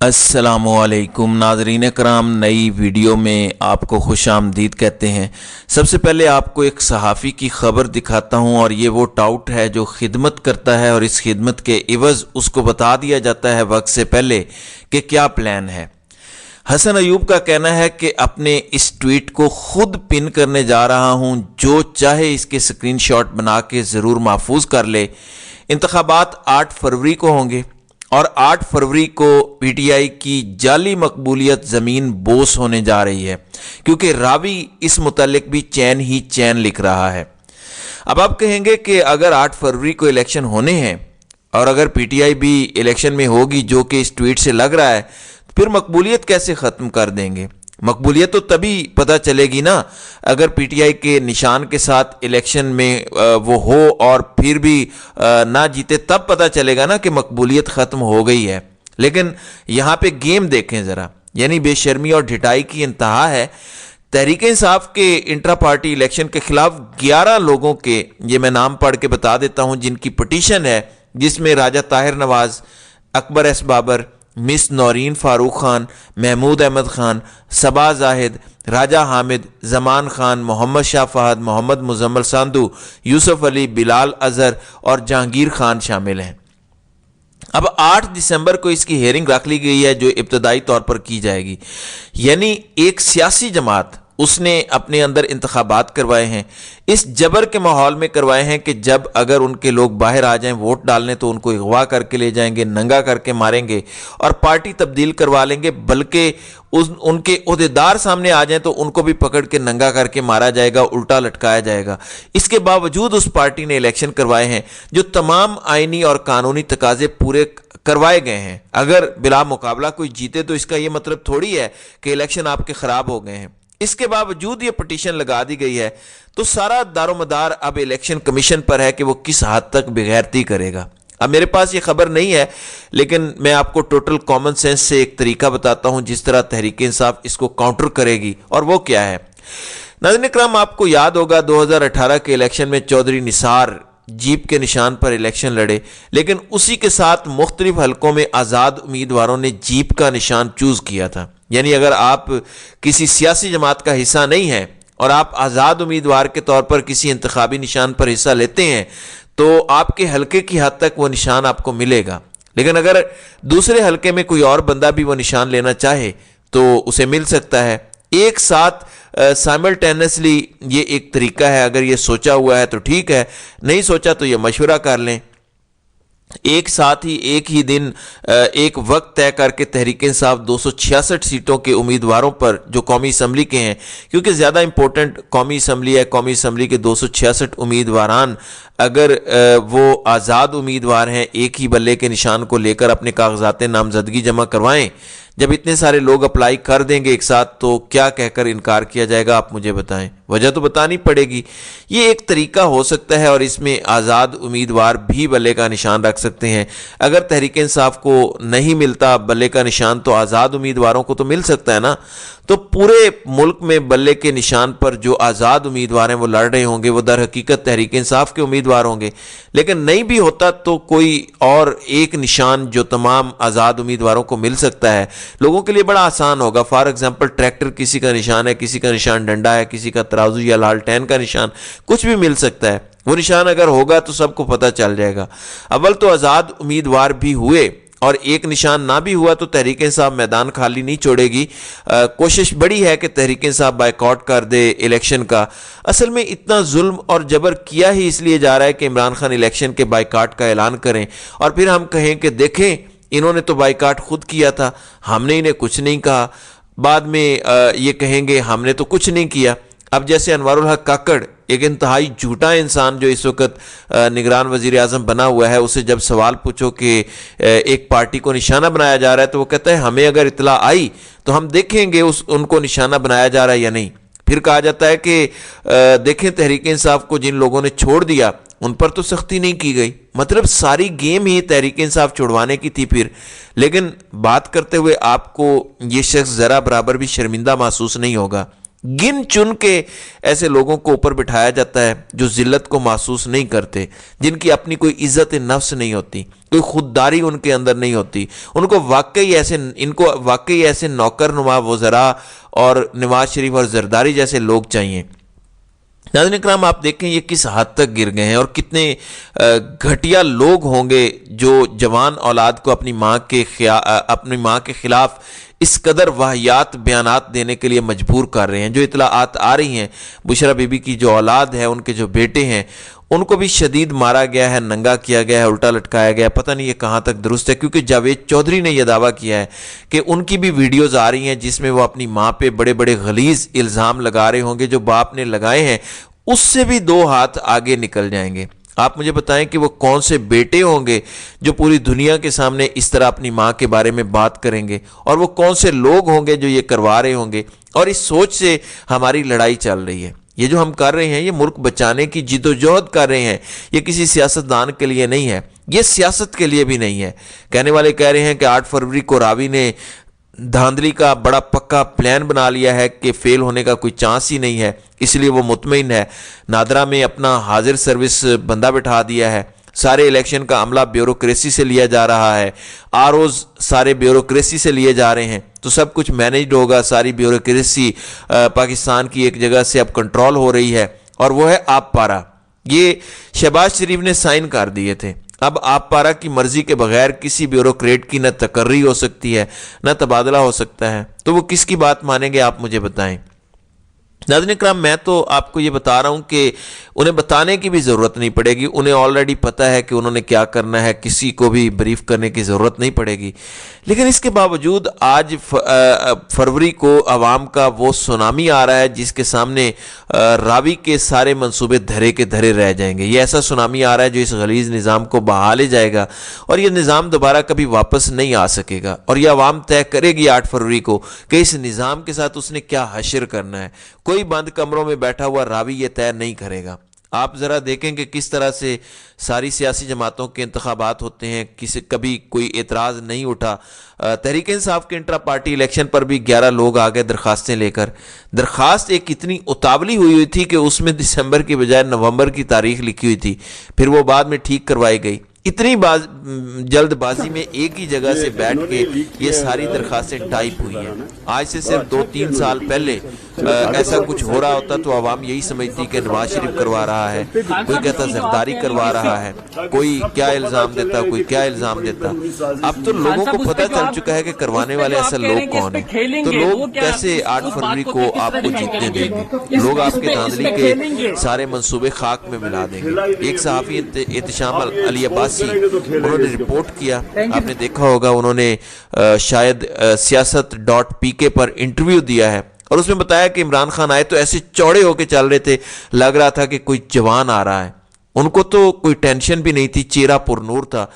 السلام علیکم ناظرین کرام، نئی ویڈیو میں آپ کو خوش آمدید کہتے ہیں۔ سب سے پہلے آپ کو ایک صحافی کی خبر دکھاتا ہوں، اور یہ وہ ٹاؤٹ ہے جو خدمت کرتا ہے، اور اس خدمت کے عوض اس کو بتا دیا جاتا ہے وقت سے پہلے کہ کیا پلان ہے۔ حسن ایوب کا کہنا ہے کہ اپنے اس ٹویٹ کو خود پن کرنے جا رہا ہوں، جو چاہے اس کے سکرین شاٹ بنا کے ضرور محفوظ کر لے۔ انتخابات 8 فروری کو ہوں گے، اور 8 فروری کو پی ٹی آئی کی جعلی مقبولیت زمین بوس ہونے جا رہی ہے، کیونکہ راوی اس متعلق بھی چین ہی چین لکھ رہا ہے۔ اب آپ کہیں گے کہ اگر 8 فروری کو الیکشن ہونے ہیں اور اگر پی ٹی آئی بھی الیکشن میں ہوگی، جو کہ اس ٹویٹ سے لگ رہا ہے، پھر مقبولیت کیسے ختم کر دیں گے؟ مقبولیت تو تبھی پتہ چلے گی نا اگر پی ٹی آئی کے نشان کے ساتھ الیکشن میں وہ ہو اور پھر بھی نہ جیتے، تب پتہ چلے گا نا کہ مقبولیت ختم ہو گئی ہے۔ لیکن یہاں پہ گیم دیکھیں ذرا، یعنی بے شرمی اور ڈھٹائی کی انتہا ہے۔ تحریک انصاف کے انٹرا پارٹی الیکشن کے خلاف 11 لوگوں کے، یہ میں نام پڑھ کے بتا دیتا ہوں، جن کی پٹیشن ہے، جس میں راجہ طاہر نواز، اکبر ایس بابر، مس نورین فاروق خان، محمود احمد خان، صبا زاہد، راجہ حامد، زمان خان، محمد شاہ فہد، محمد مزمل ساندھو، یوسف علی، بلال اظہر اور جہانگیر خان شامل ہیں۔ اب 8 دسمبر کو اس کی ہیئرنگ رکھ لی گئی ہے، جو ابتدائی طور پر کی جائے گی۔ یعنی ایک سیاسی جماعت، اس نے اپنے اندر انتخابات کروائے ہیں، اس جبر کے ماحول میں کروائے ہیں کہ جب اگر ان کے لوگ باہر آ جائیں ووٹ ڈالنے تو ان کو اغوا کر کے لے جائیں گے، ننگا کر کے ماریں گے اور پارٹی تبدیل کروا لیں گے، بلکہ ان کے عہدیدار سامنے آ جائیں تو ان کو بھی پکڑ کے ننگا کر کے مارا جائے گا، الٹا لٹکایا جائے گا۔ اس کے باوجود اس پارٹی نے الیکشن کروائے ہیں جو تمام آئینی اور قانونی تقاضے پورے کروائے گئے ہیں۔ اگر بلا مقابلہ کوئی جیتے تو اس کا یہ مطلب تھوڑی ہے کہ الیکشن آپ کے خراب ہو گئے ہیں۔ اس کے باوجود یہ پٹیشن لگا دی گئی ہے، تو سارا دار و مدار اب الیکشن کمیشن پر ہے کہ وہ کس حد تک بغیرتی کرے گا۔ اب میرے پاس یہ خبر نہیں ہے، لیکن میں آپ کو ٹوٹل کامن سینس سے ایک طریقہ بتاتا ہوں جس طرح تحریک انصاف اس کو کاؤنٹر کرے گی، اور وہ کیا ہے۔ ناظرین اکرام، آپ کو یاد ہوگا 2018 کے الیکشن میں چودھری نثار جیپ کے نشان پر الیکشن لڑے، لیکن اسی کے ساتھ مختلف حلقوں میں آزاد امیدواروں نے جیپ کا نشان چوز کیا تھا۔ یعنی اگر آپ کسی سیاسی جماعت کا حصہ نہیں ہیں اور آپ آزاد امیدوار کے طور پر کسی انتخابی نشان پر حصہ لیتے ہیں تو آپ کے حلقے کی حد تک وہ نشان آپ کو ملے گا، لیکن اگر دوسرے حلقے میں کوئی اور بندہ بھی وہ نشان لینا چاہے تو اسے مل سکتا ہے۔ ایک ساتھ سائملٹینسلی یہ ایک طریقہ ہے، اگر یہ سوچا ہوا ہے تو ٹھیک ہے، نہیں سوچا تو یہ مشورہ کر لیں۔ ایک ساتھ ہی ایک ہی دن ایک وقت طے کر کے تحریک انصاف 266 سیٹوں کے امیدواروں پر، جو قومی اسمبلی کے ہیں، کیونکہ زیادہ امپورٹنٹ قومی اسمبلی ہے، قومی اسمبلی کے 266 امیدواران اگر وہ آزاد امیدوار ہیں، ایک ہی بلے کے نشان کو لے کر اپنے کاغذات نامزدگی جمع کروائیں۔ جب اتنے سارے لوگ اپلائی کر دیں گے ایک ساتھ تو کیا کہہ کر انکار کیا جائے گا؟ آپ مجھے بتائیں، وجہ تو بتانی پڑے گی۔ یہ ایک طریقہ ہو سکتا ہے، اور اس میں آزاد امیدوار بھی بلے کا نشان رکھ سکتے ہیں۔ اگر تحریک انصاف کو نہیں ملتا بلے کا نشان تو آزاد امیدواروں کو تو مل سکتا ہے نا۔ تو پورے ملک میں بلے کے نشان پر جو آزاد امیدوار ہیں وہ لڑ رہے ہوں گے، وہ در حقیقت تحریک انصاف کے امیدوار ہوں گے۔ لیکن نہیں بھی ہوتا تو کوئی اور ایک نشان جو تمام آزاد امیدواروں کو مل سکتا ہے، لوگوں کے لیے بڑا آسان ہوگا۔ فار ایگزامپل ٹریکٹر کسی کا نشان ہے، کسی کا نشان ڈنڈا ہے، کسی کا ترازو یا لالٹین کا نشان، کچھ بھی مل سکتا ہے۔ وہ نشان اگر ہوگا تو سب کو پتہ چل جائے گا۔ اول تو آزاد امیدوار بھی ہوئے اور ایک نشان نہ بھی ہوا تو تحریک انصاف میدان خالی نہیں چھوڑے گی۔ کوشش بڑی ہے کہ تحریک انصاف بائیکاٹ کر دے الیکشن کا۔ اصل میں اتنا ظلم اور جبر کیا ہی اس لیے جا رہا ہے کہ عمران خان الیکشن کے بائیکاٹ کا اعلان کریں، اور پھر ہم کہیں کہ دیکھیں انہوں نے تو بائیکاٹ خود کیا تھا، ہم نے انہیں کچھ نہیں کہا۔ بعد میں یہ کہیں گے ہم نے تو کچھ نہیں کیا۔ اب جیسے انوار الحق کاکڑ، ایک انتہائی جھوٹا انسان جو اس وقت نگران وزیر اعظم بنا ہوا ہے، اسے جب سوال پوچھو کہ ایک پارٹی کو نشانہ بنایا جا رہا ہے تو وہ کہتا ہے ہمیں اگر اطلاع آئی تو ہم دیکھیں گے ان کو نشانہ بنایا جا رہا ہے یا نہیں۔ پھر کہا جاتا ہے کہ دیکھیں تحریک انصاف کو جن لوگوں نے چھوڑ دیا ان پر تو سختی نہیں کی گئی۔ مطلب ساری گیم ہی تحریک انصاف چھوڑوانے کی تھی پھر۔ لیکن بات کرتے ہوئے آپ کو یہ شخص ذرا برابر بھی شرمندہ محسوس نہیں ہوگا गिन चुन के ऐसे लोगों को ऊपर बिठाया जाता है जो जिल्लत को महसूस नहीं करते, जिनकी अपनी कोई इज्जत नफ्स नहीं होती, कोई खुददारी उनके अंदर नहीं होती। इनको वाकई ऐसे नौकर नुमा वज़रा और नवाज शरीफ और जरदारी जैसे लोग चाहिए। नाज़रीन इकराम, आप देखें ये किस हद तक गिर गए हैं और कितने घटिया लोग होंगे जो जवान औलाद को अपनी माँ के खिलाफ इस कदर वाहियात बयानात देने के लिए मजबूर कर रहे हैं। जो इतलाआत आ रही हैं, बुशरा बीबी की जो औलाद है, उनके जो बेटे हैं, उनको भी शदीद मारा गया है, नंगा किया गया है, उल्टा लटकाया गया है। पता नहीं ये कहाँ तक दुरुस्त है, क्योंकि जावेद चौधरी ने यह दावा किया है कि उनकी भी वीडियोज़ आ रही हैं जिसमें वो अपनी माँ पे बड़े बड़े गलीज़ इल्ज़ाम लगा रहे होंगे। जो बाप ने लगाए हैं उससे भी 2 हाथ आगे निकल जाएंगे। आप मुझे बताएं कि वो कौन से बेटे होंगे जो पूरी दुनिया के सामने इस तरह अपनी माँ के बारे में बात करेंगे, और वो कौन से लोग होंगे जो ये करवा रहे होंगे। और इस सोच से हमारी लड़ाई चल रही है। ये जो हम कर रहे हैं, ये मुल्क बचाने की जिद्दोजहद कर रहे हैं। ये किसी सियासतदान के लिए नहीं है, ये सियासत के लिए भी नहीं है। कहने वाले कह रहे हैं कि 8 फरवरी को रावी ने धांधली का बड़ा पक्का प्लान बना लिया है कि फेल होने का कोई चांस ही नहीं है, इसलिए वो मुतमईन है। नादरा में अपना हाजिर सर्विस बंदा बिठा दिया है। सारे इलेक्शन का अमला ब्यूरोक्रेसी से लिया जा रहा है, आरओज सारे ब्यूरोक्रेसी से लिए जा रहे हैं, तो सब कुछ मैनेज्ड होगा। सारी ब्यूरोक्रेसी पाकिस्तान की एक जगह से अब कंट्रोल हो रही है, और वो है आप पारा। ये शहबाज शरीफ ने साइन कर दिए थे। अब आप पारा की मर्जी के बगैर किसी ब्यूरोक्रेट की न तकर्री हो सकती है, न तबादला हो सकता है। तो वो किसकी बात मानेंगे, आप मुझे बताएं। नाज़रीन इकराम, मैं तो आपको ये बता रहा हूँ कि उन्हें बताने की भी ज़रूरत नहीं पड़ेगी। उन्हें ऑलरेडी पता है कि उन्होंने क्या करना है, किसी को भी ब्रीफ करने की ज़रूरत नहीं पड़ेगी। लेकिन इसके बावजूद आज फरवरी को अवाम का वो सुनामी आ रहा है जिसके सामने रावी के सारे मंसूबे धरे के धरे रह जाएंगे। ये ऐसा सुनामी आ रहा है जो इस गलीज़ निज़ाम को बहा ले जाएगा, और ये निज़ाम दोबारा कभी वापस नहीं आ सकेगा। और यह अवाम तय करेगी 8 फरवरी को कि इस निज़ाम के साथ उसने क्या हशर करना है। कोई बंद कमरों में बैठा हुआ रावी ये तय नहीं करेगा। आप ज़रा देखें कि किस तरह से सारी सियासी जमातों के इंतखाबात होते हैं, कभी कोई एतराज़ नहीं उठा। तहरीक इंसाफ के इंट्रा पार्टी इलेक्शन पर भी 11 लोग आ गए दरखास्तें लेकर। दरखास्त एक इतनी उतावली हुई थी कि उसमें दिसंबर की बजाय नवंबर की तारीख लिखी हुई थी, फिर वो बाद में ठीक करवाई गई। इतनी जल्दबाजी में एक ही जगह से बैठ के ये सारी दरखास्तें टाइप हुई हैं। आज से सिर्फ 2-3 साल पहले ऐसा कुछ हो रहा होता तो आवाम यही समझती कि नवाज शरीफ करवा रहा है, कोई कहता जरदारी करवा रहा है, कोई क्या इल्ज़ाम देता, कोई क्या इल्ज़ाम देता। अब तो लोगों को पता चल चुका है कि करवाने वाले ऐसे लोग कौन हैं। तो लोग कैसे 8 फरवरी को आपको जीतने देंगे? लोग आपके धांधली के सारे मंसूबे खाक में मिला देंगे। एक सहाफ़ी एहतिशाम अली अब्बासी, उन्होंने रिपोर्ट किया, आपने देखा होगा, उन्होंने शायद siyaasat.pk पर इंटरव्यू दिया है, और उसमें बताया कि इमरान खान आए तो ऐसे चौड़े होके चल रहे थे, लग रहा था कि कोई जवान आ रहा है। उनको तो कोई टेंशन भी नहीं थी, चेहरा पुरनूर था।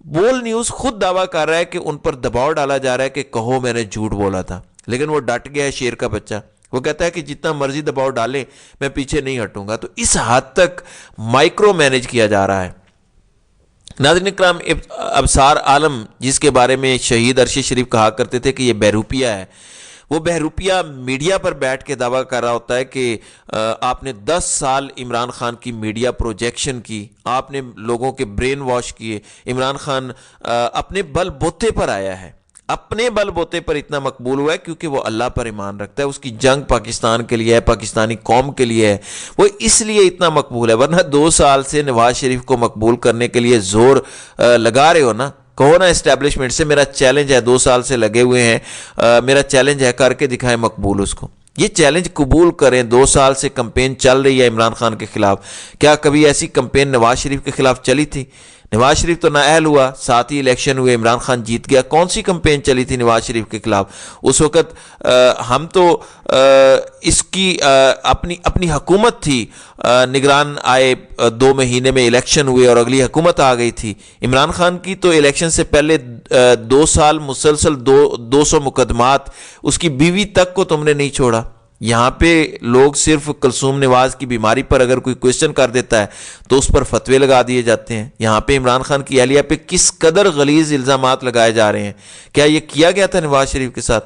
बोल न्यूज़ खुद दावा कर रहा है कि उन पर दबाव डाला जा रहा है कि कहो मैंने झूठ बोला था, लेकिन वो डट गया है, शेर का बच्चा। वो कहता है कि जितना मर्जी दबाव डाले मैं पीछे नहीं हटूंगा। तो इस हद तक माइक्रो मैनेज किया जा रहा है। नाज़रीन इकराम, अबसार आलम, जिसके बारे में शहीद अरशद शरीफ कहा करते थे कि ये बहरूपिया है, वो बहरूपिया मीडिया पर बैठ के दावा कर रहा होता है कि आपने 10 साल इमरान खान की मीडिया प्रोजेक्शन की, आपने लोगों के ब्रेन वॉश किए। इमरान खान अपने बल बोते पर आया है, अपने बल बोते पर इतना मकबूल हुआ है क्योंकि वो अल्लाह पर ईमान रखता है। उसकी जंग पाकिस्तान के लिए है, पाकिस्तानी कौम के लिए है, वो इसलिए इतना मकबूल है। वरना 2 साल से नवाज शरीफ को मकबूल करने के लिए जोर लगा रहे हो ना, कहो ना एस्टेब्लिशमेंट से मेरा चैलेंज है, 2 साल से लगे हुए हैं, मेरा चैलेंज है, करके दिखाएं मकबूल उसको। ये चैलेंज कबूल करें। 2 साल से कंपेन चल रही है इमरान खान के खिलाफ। क्या कभी ऐसी कंपेन नवाज शरीफ के खिलाफ चली थी? नवाज शरीफ तो नाअहल हुआ, 7 ही इलेक्शन हुए, इमरान खान जीत गया। कौन सी कंपेन चली थी नवाज शरीफ के खिलाफ? उस वक़्त हम तो इसकी अपनी हुकूमत थी, निगरान आए, 2 महीने में इलेक्शन हुए और अगली हुकूमत आ गई थी। इमरान खान की तो इलेक्शन से पहले 2 साल मुसलसल 200 मुकदमात, उसकी बीवी तक को तुमने नहीं छोड़ा। यहाँ पे लोग सिर्फ कुलसूम नवाज की बीमारी पर अगर कोई क्वेश्चन कर देता है तो उस पर फतवे लगा दिए जाते हैं। यहाँ पे इमरान खान की अहलिया पे किस कदर गलीज इल्ज़ामात लगाए जा रहे हैं। क्या ये किया गया था नवाज शरीफ के साथ?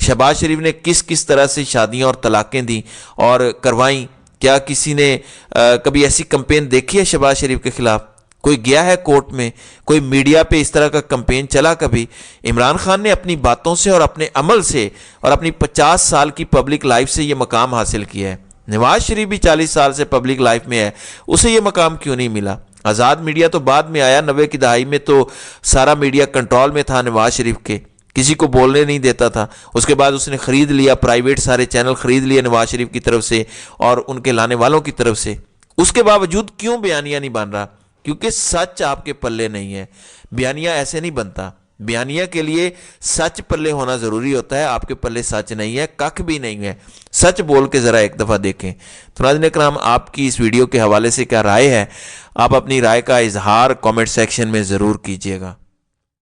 शहबाज शरीफ ने किस किस तरह से शादियां और तलाक़ें दी और करवाईं। क्या किसी ने कभी ऐसी कैंपेन देखी है शहबाज शरीफ के ख़िलाफ़? कोई गया है कोर्ट में? कोई मीडिया पे इस तरह का कैंपेन चला कभी? इमरान खान ने अपनी बातों से और अपने अमल से और अपनी 50 साल की पब्लिक लाइफ से ये मकाम हासिल किया है। नवाज शरीफ भी 40 साल से पब्लिक लाइफ में है, उसे ये मकाम क्यों नहीं मिला? आज़ाद मीडिया तो बाद में आया, 90 की दहाई में तो सारा मीडिया कंट्रोल में था नवाज शरीफ के, किसी को बोलने नहीं देता था। उसके बाद उसने ख़रीद लिया, प्राइवेट सारे चैनल ख़रीद लिए नवाज शरीफ की तरफ से और उनके लाने वालों की तरफ से। उसके बावजूद क्यों बयानिया नहीं बन रहा? क्योंकि सच आपके पल्ले नहीं है। बयानिया ऐसे नहीं बनता। बयानिया के लिए सच पल्ले होना ज़रूरी होता है। आपके पल्ले सच नहीं है, कख भी नहीं है। सच बोल के ज़रा एक दफ़ा देखें। तो नाज़रीन इकराम, आपकी इस वीडियो के हवाले से क्या राय है? आप अपनी राय का इजहार कमेंट सेक्शन में ज़रूर कीजिएगा।